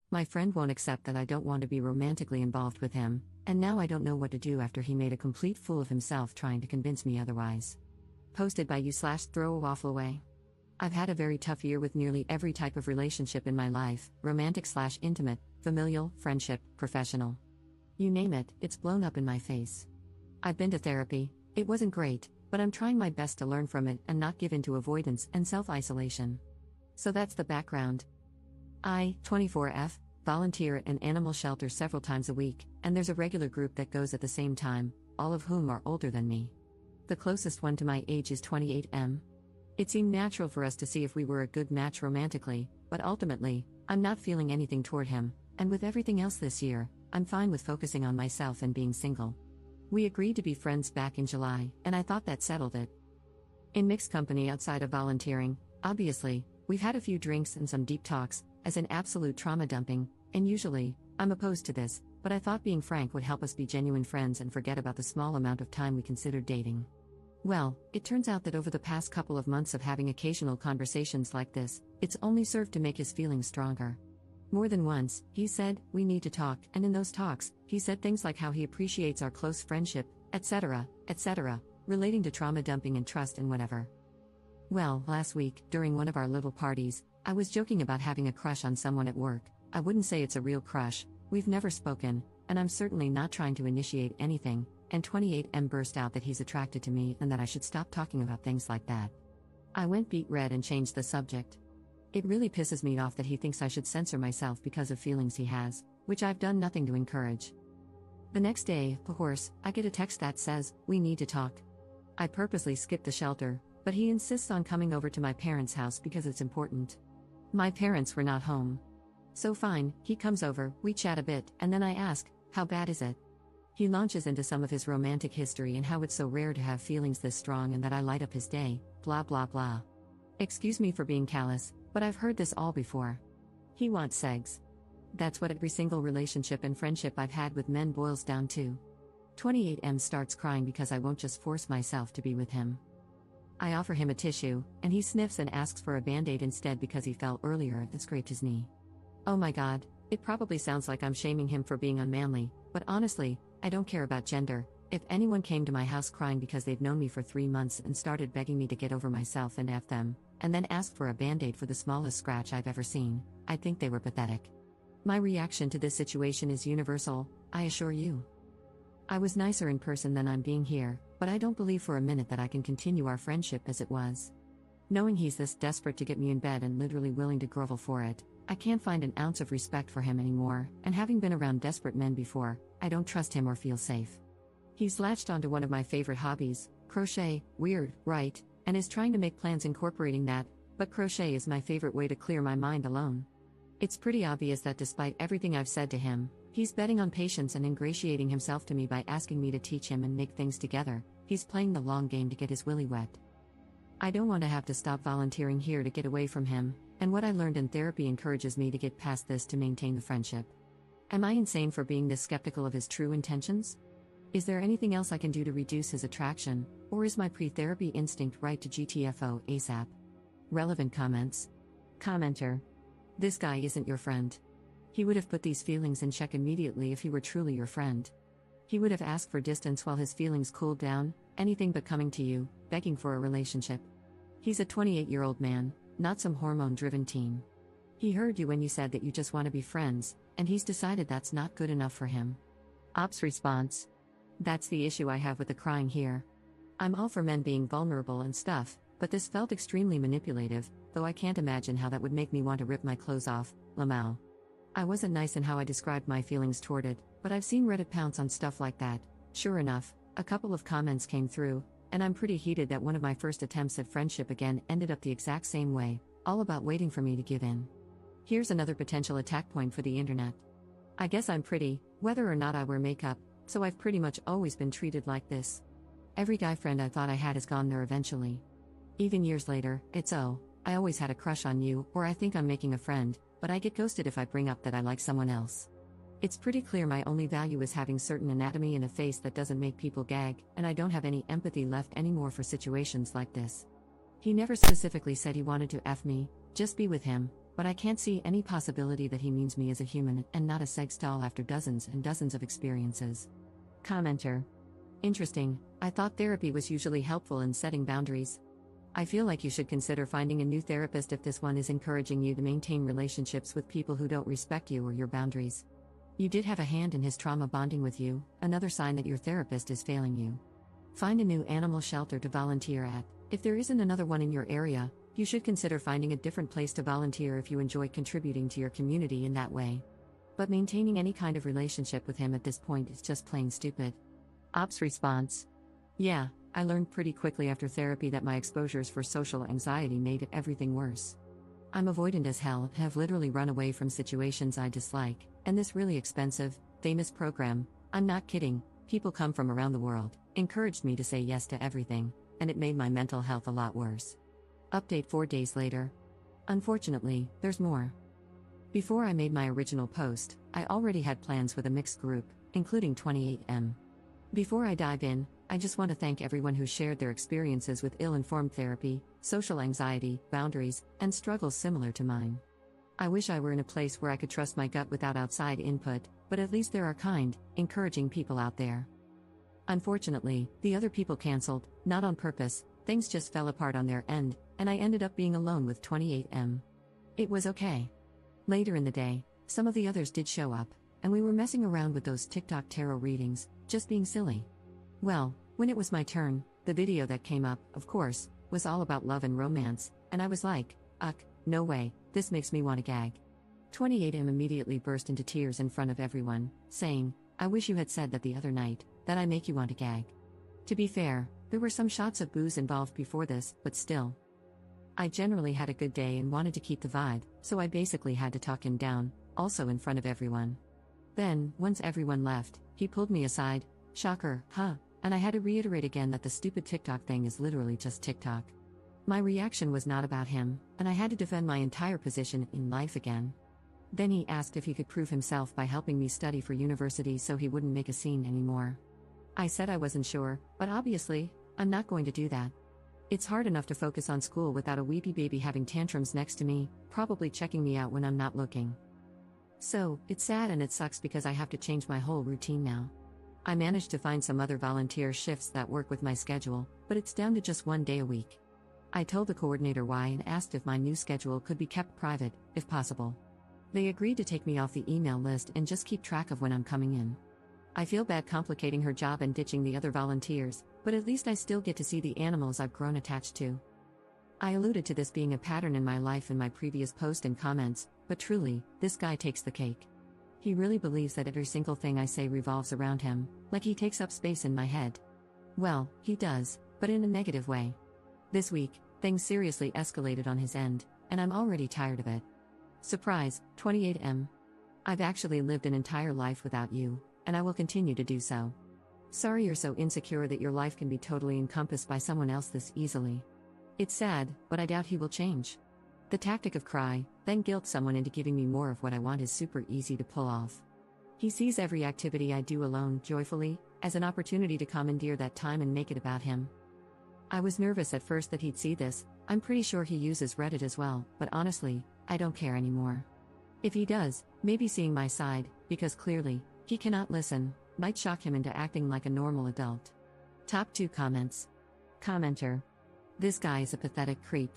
My friend won't accept that I don't want to be romantically involved with him, and now I don't know what to do after he made a complete fool of himself trying to convince me otherwise. Posted by you/throw a waffle away. I've had a very tough year with nearly every type of relationship in my life, romantic/intimate, familial, friendship, professional. You name it, it's blown up in my face. I've been to therapy, it wasn't great, but I'm trying my best to learn from it and not give in to avoidance and self-isolation. So that's the background. I, 24F, volunteer at an animal shelter several times a week, and there's a regular group that goes at the same time, all of whom are older than me. The closest one to my age is 28M. It seemed natural for us to see if we were a good match romantically, but ultimately, I'm not feeling anything toward him, and with everything else this year, I'm fine with focusing on myself and being single. We agreed to be friends back in July, and I thought that settled it. In mixed company outside of volunteering, obviously, we've had a few drinks and some deep talks, as in absolute trauma dumping, and usually, I'm opposed to this, but I thought being frank would help us be genuine friends and forget about the small amount of time we considered dating. Well, it turns out that over the past couple of months of having occasional conversations like this, it's only served to make his feelings stronger. More than once, he said, "We need to talk," and in those talks, he said things like how he appreciates our close friendship, etc., relating to trauma dumping and trust and whatever. Well, last week, during one of our little parties, I was joking about having a crush on someone at work. I wouldn't say it's a real crush, we've never spoken, and I'm certainly not trying to initiate anything, and 28M burst out that he's attracted to me and that I should stop talking about things like that. I went beet red and changed the subject. It really pisses me off that he thinks I should censor myself because of feelings he has, which I've done nothing to encourage. The next day, of course, I get a text that says, "We need to talk." I purposely skipped the shelter, but he insists on coming over to my parents' house because it's important. My parents were not home. So fine, he comes over, we chat a bit, and then I ask, "How bad is it?" He launches into some of his romantic history and how it's so rare to have feelings this strong and that I light up his day, blah blah blah. Excuse me for being callous, but I've heard this all before. He wants sex. That's what every single relationship and friendship I've had with men boils down to. 28M starts crying because I won't just force myself to be with him. I offer him a tissue, and he sniffs and asks for a band-aid instead because he fell earlier and scraped his knee. Oh my god, it probably sounds like I'm shaming him for being unmanly, but honestly, I don't care about gender. If anyone came to my house crying because they've known me for 3 months and started begging me to get over myself and F them, and then asked for a band-aid for the smallest scratch I've ever seen, I'd think they were pathetic. My reaction to this situation is universal, I assure you. I was nicer in person than I'm being here, but I don't believe for a minute that I can continue our friendship as it was. Knowing he's this desperate to get me in bed and literally willing to grovel for it, I can't find an ounce of respect for him anymore, and having been around desperate men before, I don't trust him or feel safe. He's latched onto one of my favorite hobbies, crochet, weird, right, and is trying to make plans incorporating that, but crochet is my favorite way to clear my mind alone. It's pretty obvious that despite everything I've said to him, he's betting on patience and ingratiating himself to me by asking me to teach him and make things together. He's playing the long game to get his willy wet. I don't want to have to stop volunteering here to get away from him, and what I learned in therapy encourages me to get past this to maintain the friendship. Am I insane for being this skeptical of his true intentions? Is there anything else I can do to reduce his attraction, or is my pre-therapy instinct right to GTFO ASAP? Relevant comments. Commenter. This guy isn't your friend. He would have put these feelings in check immediately if he were truly your friend. He would have asked for distance while his feelings cooled down, anything but coming to you, begging for a relationship. He's a 28-year-old man, not some hormone-driven teen. He heard you when you said that you just want to be friends, and he's decided that's not good enough for him. Ops response. That's the issue I have with the crying here. I'm all for men being vulnerable and stuff, but this felt extremely manipulative, though I can't imagine how that would make me want to rip my clothes off, Lamau. I wasn't nice in how I described my feelings toward it, but I've seen Reddit pounce on stuff like that. Sure enough, a couple of comments came through, and I'm pretty heated that one of my first attempts at friendship again ended up the exact same way, all about waiting for me to give in. Here's another potential attack point for the internet. I guess I'm pretty, whether or not I wear makeup, so I've pretty much always been treated like this. Every guy friend I thought I had has gone there eventually. Even years later, it's I always had a crush on you, or I think I'm making a friend, but I get ghosted if I bring up that I like someone else. It's pretty clear my only value is having certain anatomy and a face that doesn't make people gag, and I don't have any empathy left anymore for situations like this. He never specifically said he wanted to F me, just be with him, but I can't see any possibility that he means me as a human and not a sex doll after dozens and dozens of experiences. Commenter. Interesting, I thought therapy was usually helpful in setting boundaries. I feel like you should consider finding a new therapist if this one is encouraging you to maintain relationships with people who don't respect you or your boundaries. You did have a hand in his trauma bonding with you, another sign that your therapist is failing you. Find a new animal shelter to volunteer at. If there isn't another one in your area, you should consider finding a different place to volunteer if you enjoy contributing to your community in that way. But maintaining any kind of relationship with him at this point is just plain stupid. Ops response. Yeah, I learned pretty quickly after therapy that my exposures for social anxiety made everything worse. I'm avoidant as hell and have literally run away from situations I dislike, and this really expensive, famous program, I'm not kidding, people come from around the world, encouraged me to say yes to everything, and it made my mental health a lot worse. Update 4 days later. Unfortunately, there's more. Before I made my original post, I already had plans with a mixed group, including 28M. Before I dive in, I just want to thank everyone who shared their experiences with ill-informed therapy, social anxiety, boundaries, and struggles similar to mine. I wish I were in a place where I could trust my gut without outside input, but at least there are kind, encouraging people out there. Unfortunately, the other people canceled, not on purpose, things just fell apart on their end, and I ended up being alone with 28M. It was okay. Later in the day, some of the others did show up, and we were messing around with those TikTok tarot readings, just being silly. Well, when it was my turn, the video that came up, of course, was all about love and romance, and I was like, no way, this makes me want to gag. 28M immediately burst into tears in front of everyone, saying, I wish you had said that the other night, that I make you want to gag. To be fair, there were some shots of booze involved before this, but still. I generally had a good day and wanted to keep the vibe, so I basically had to talk him down, also in front of everyone. Then, once everyone left, he pulled me aside, shocker, huh, and I had to reiterate again that the stupid TikTok thing is literally just TikTok. My reaction was not about him, and I had to defend my entire position in life again. Then he asked if he could prove himself by helping me study for university so he wouldn't make a scene anymore. I said I wasn't sure, but obviously, I'm not going to do that. It's hard enough to focus on school without a weepy baby having tantrums next to me, probably checking me out when I'm not looking. So, it's sad and it sucks because I have to change my whole routine now. I managed to find some other volunteer shifts that work with my schedule, but it's down to just 1 day a week. I told the coordinator why and asked if my new schedule could be kept private, if possible. They agreed to take me off the email list and just keep track of when I'm coming in. I feel bad complicating her job and ditching the other volunteers, but at least I still get to see the animals I've grown attached to. I alluded to this being a pattern in my life in my previous post and comments, but truly, this guy takes the cake. He really believes that every single thing I say revolves around him, like he takes up space in my head. Well, he does, but in a negative way. This week, things seriously escalated on his end, and I'm already tired of it. Surprise, 28M. I've actually lived an entire life without you, and I will continue to do so. Sorry you're so insecure that your life can be totally encompassed by someone else this easily. It's sad, but I doubt he will change. The tactic of cry, then guilt someone into giving me more of what I want is super easy to pull off. He sees every activity I do alone, joyfully, as an opportunity to commandeer that time and make it about him. I was nervous at first that he'd see this. I'm pretty sure he uses Reddit as well, but honestly, I don't care anymore. If he does, maybe seeing my side, because clearly, he cannot listen, might shock him into acting like a normal adult. Top 2 comments. Commenter. This guy is a pathetic creep.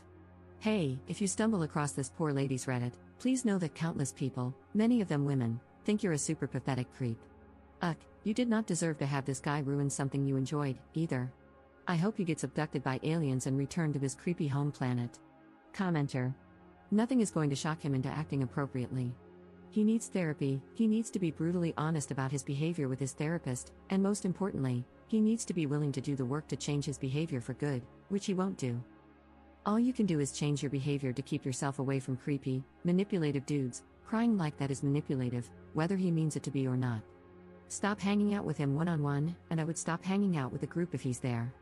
Hey, if you stumble across this poor lady's Reddit, please know that countless people, many of them women, think you're a super pathetic creep. You did not deserve to have this guy ruin something you enjoyed, either. I hope he gets abducted by aliens and returned to his creepy home planet. Commenter. Nothing is going to shock him into acting appropriately. He needs therapy, he needs to be brutally honest about his behavior with his therapist, and most importantly, he needs to be willing to do the work to change his behavior for good, which he won't do. All you can do is change your behavior to keep yourself away from creepy, manipulative dudes. Crying like that is manipulative, whether he means it to be or not. Stop hanging out with him one-on-one, and I would stop hanging out with the group if he's there.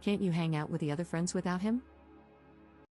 Can't you hang out with the other friends without him?